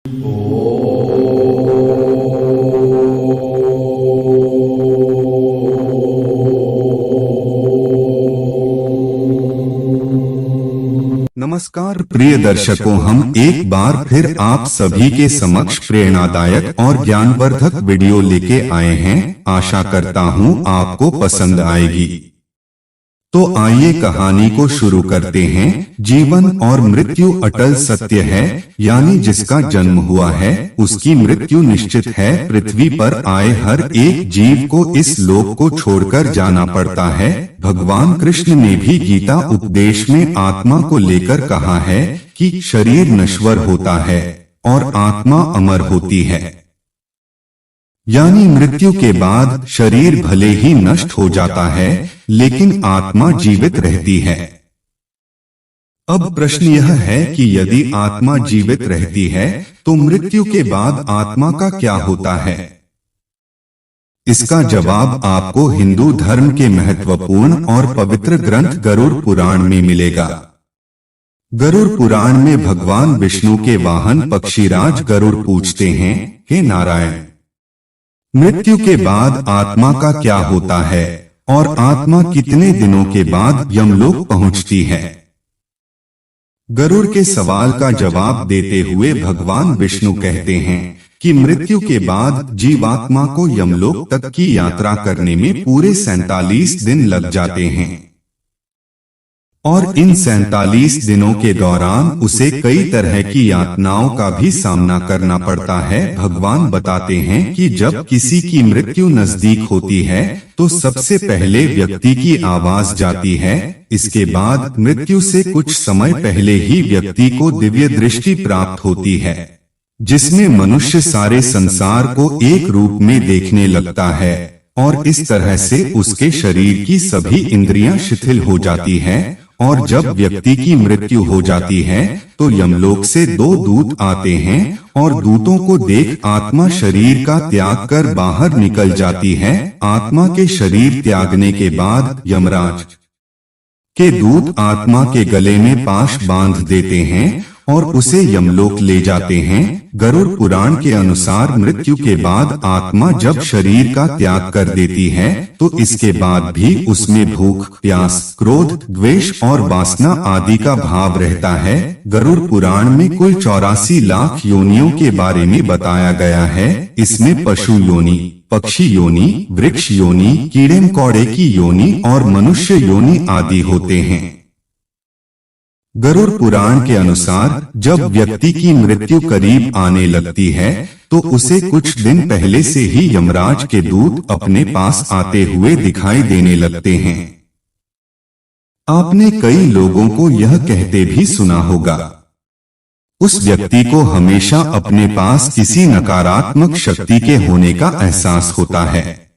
नमस्कार प्रिय दर्शकों, हम एक बार फिर आप सभी के समक्ष प्रेरणादायक और ज्ञानवर्धक वीडियो लेके आए हैं। आशा करता हूं आपको पसंद आएगी। तो आइए कहानी को शुरू करते हैं। जीवन और मृत्यु अटल सत्य है, यानी जिसका जन्म हुआ है उसकी मृत्यु निश्चित है। पृथ्वी पर आए हर एक जीव को इस लोक को छोड़कर जाना पड़ता है। भगवान कृष्ण ने भी गीता उपदेश में आत्मा को लेकर कहा है कि शरीर नश्वर होता है और आत्मा अमर होती है, यानी मृत्यु के बाद शरीर भले ही नष्ट हो जाता है लेकिन आत्मा जीवित रहती है। अब प्रश्न यह है कि यदि आत्मा जीवित रहती है तो मृत्यु के बाद आत्मा का क्या होता है? इसका जवाब आपको हिंदू धर्म के महत्वपूर्ण और पवित्र ग्रंथ गरुड़ पुराण में मिलेगा। गरुड़ पुराण में भगवान विष्णु के वाहन पक्षीराज गरुड़ पूछते हैं, हे नारायण, मृत्यु के बाद आत्मा का क्या होता है और आत्मा कितने दिनों के बाद यमलोक पहुंचती है? गरुड़ के सवाल का जवाब देते हुए भगवान विष्णु कहते हैं कि मृत्यु के बाद जीवात्मा को यमलोक तक की यात्रा करने में पूरे 47 दिन लग जाते हैं और इन 47 दिनों के दौरान उसे कई तरह की यातनाओं का भी सामना करना पड़ता है। भगवान बताते हैं कि जब किसी की मृत्यु नजदीक होती है तो सबसे पहले व्यक्ति की आवाज जाती है। इसके बाद मृत्यु से कुछ समय पहले ही व्यक्ति को दिव्य दृष्टि प्राप्त होती है, जिसमें मनुष्य सारे संसार को एक रूप में देखने लगता है और इस तरह से उसके शरीर की सभी इंद्रियां शिथिल हो जाती हैं। और जब व्यक्ति की मृत्यु हो जाती है तो यमलोक से 2 दूत आते हैं और दूतों को देख आत्मा शरीर का त्याग कर बाहर निकल जाती है। आत्मा के शरीर त्यागने के बाद यमराज के दूत आत्मा के गले में पाश बांध देते हैं और उसे यमलोक ले जाते हैं। गरुड़ पुराण के अनुसार मृत्यु के बाद आत्मा जब शरीर का त्याग कर देती है तो इसके बाद भी उसमें भूख, प्यास, क्रोध, द्वेष और वासना आदि का भाव रहता है। गरुड़ पुराण में कुल 84 लाख योनियों के बारे में बताया गया है। इसमें पशु योनि, पक्षी योनि, वृक्ष योनि, कीड़े मकोड़े की योनि और मनुष्य योनि आदि होते हैं। गरुड़ पुराण के अनुसार जब व्यक्ति की मृत्यु करीब आने लगती है तो उसे कुछ दिन पहले से ही यमराज के दूत अपने पास आते हुए दिखाई देने लगते हैं। आपने कई लोगों को यह कहते भी सुना होगा, उस व्यक्ति को हमेशा अपने पास किसी नकारात्मक शक्ति के होने का एहसास होता है।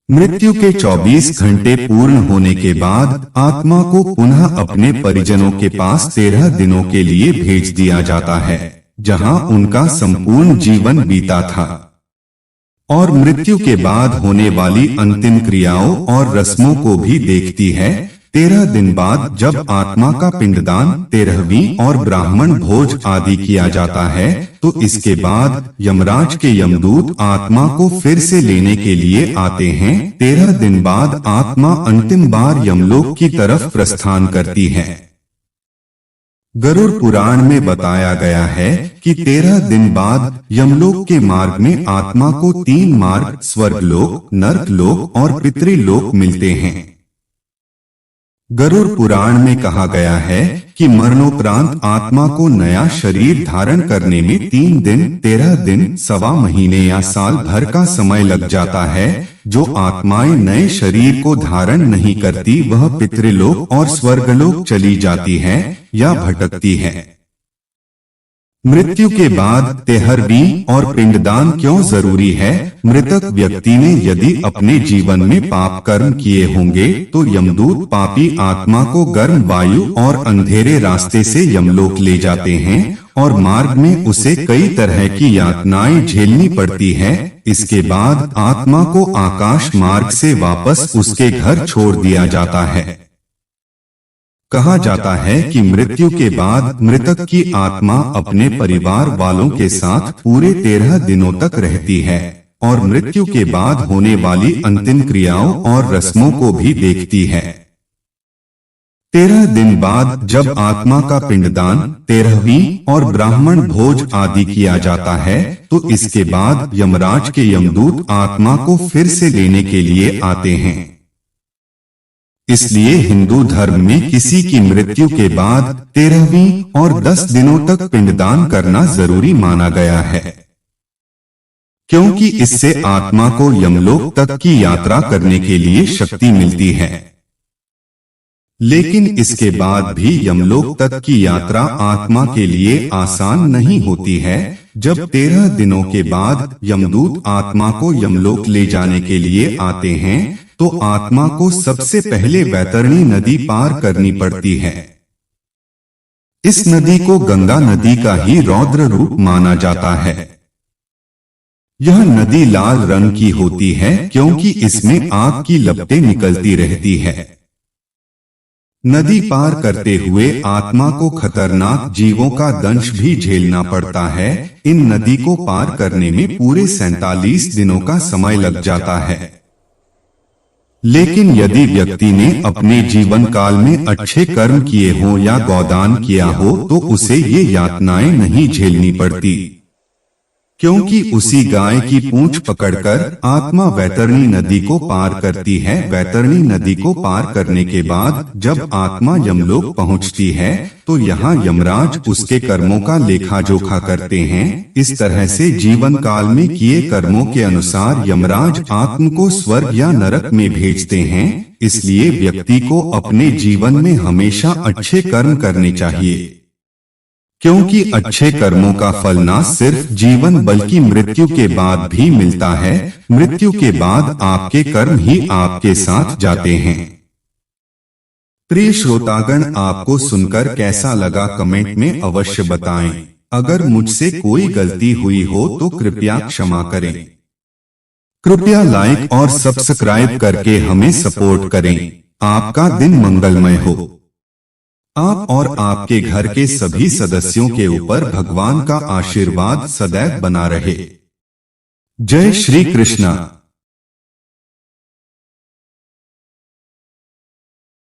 मृत्यु के 24 घंटे पूर्ण होने के बाद आत्मा को पुनः अपने परिजनों के पास 13 दिनों के लिए भेज दिया जाता है, जहां उनका संपूर्ण जीवन बीता था। और मृत्यु के बाद होने वाली अंतिम क्रियाओं और रस्मों को भी देखती है। 13 दिन बाद जब आत्मा का पिंडदान, 13वीं और ब्राह्मण भोज आदि किया जाता है तो इसके बाद यमराज के यमदूत आत्मा को फिर से लेने के लिए आते हैं। 13 दिन बाद आत्मा अंतिम बार यमलोक की तरफ प्रस्थान करती है। गरुड़ पुराण में बताया गया है कि 13 दिन बाद यमलोक के मार्ग में आत्मा को 3 मार्ग, स्वर्गलोक, नरकलोक और पितृलोक मिलते हैं। गरुड़ पुराण में कहा गया है कि मरणोपरांत आत्मा को नया शरीर धारण करने में 3 दिन, 13 दिन, सवा महीने या साल भर का समय लग जाता है। जो आत्माएं नए शरीर को धारण नहीं करती वह पितृलोक और स्वर्गलोक चली जाती है या भटकती है। मृत्यु के बाद 13वीं और पिंडदान क्यों जरूरी है? मृतक व्यक्ति ने यदि अपने जीवन में पाप कर्म किए होंगे तो यमदूत पापी आत्मा को गर्म वायु और अंधेरे रास्ते से यमलोक ले जाते हैं और मार्ग में उसे कई तरह की यातनाएं झेलनी पड़ती है। इसके बाद आत्मा को आकाश मार्ग से वापस उसके घर छोड़ दिया जाता है। कहा जाता है कि मृत्यु के बाद मृतक की आत्मा अपने परिवार वालों के साथ पूरे 13 दिनों तक रहती है और मृत्यु के बाद होने वाली अंतिम क्रियाओं और रस्मों को भी देखती है। 13 दिन बाद जब आत्मा का पिंडदान, 13वीं और ब्राह्मण भोज आदि किया जाता है तो इसके बाद यमराज के यमदूत आत्मा को फिर से लेने के लिए आते हैं। इसलिए हिंदू धर्म में किसी की मृत्यु के बाद 13वीं और 10 दिनों तक पिंडदान करना जरूरी माना गया है, क्योंकि इससे आत्मा को यमलोक तक की यात्रा करने के लिए शक्ति मिलती है। लेकिन इसके बाद भी यमलोक तक की यात्रा आत्मा के लिए आसान नहीं होती है। जब 13 दिनों के बाद यमदूत आत्मा को यमलोक ले जाने के लिए आते हैं तो आत्मा को सबसे पहले वैतरणी नदी पार करनी पड़ती है। इस नदी को गंगा नदी का ही रौद्र रूप माना जाता है। यह नदी लाल रंग की होती है क्योंकि इसमें आग की लपटें निकलती रहती है। नदी पार करते हुए आत्मा को खतरनाक जीवों का दंश भी झेलना पड़ता है। इन नदी को पार करने में पूरे 47 दिनों का समय लग जाता है। लेकिन यदि व्यक्ति ने अपने जीवन काल में अच्छे कर्म किए हों या गौदान किया हो तो उसे ये यातनाएं नहीं झेलनी पड़ती, क्योंकि उसी गाय की पूंछ पकड़कर आत्मा वैतरणी नदी को पार करती है। वैतरणी नदी को पार करने के बाद जब आत्मा यमलोक पहुंचती है तो यहाँ यमराज उसके कर्मों का लेखा जोखा करते हैं। इस तरह से जीवन काल में किए कर्मों के अनुसार यमराज आत्मा को स्वर्ग या नरक में भेजते हैं। इसलिए व्यक्ति को अपने जीवन में हमेशा अच्छे कर्म करने चाहिए, क्योंकि अच्छे कर्मों का फल न सिर्फ जीवन बल्कि मृत्यु के बाद भी मिलता है। मृत्यु के बाद आपके कर्म ही आपके साथ जाते हैं। प्रिय श्रोतागण, आपको सुनकर कैसा लगा कमेंट में अवश्य बताएं। अगर मुझसे कोई गलती हुई हो तो कृपया क्षमा करें। कृपया लाइक और सब्सक्राइब करके हमें सपोर्ट करें। आपका दिन मंगलमय हो। आप और आपके घर के सभी सदस्यों के ऊपर भगवान का आशीर्वाद सदैव बना रहे। जय श्री कृष्णा।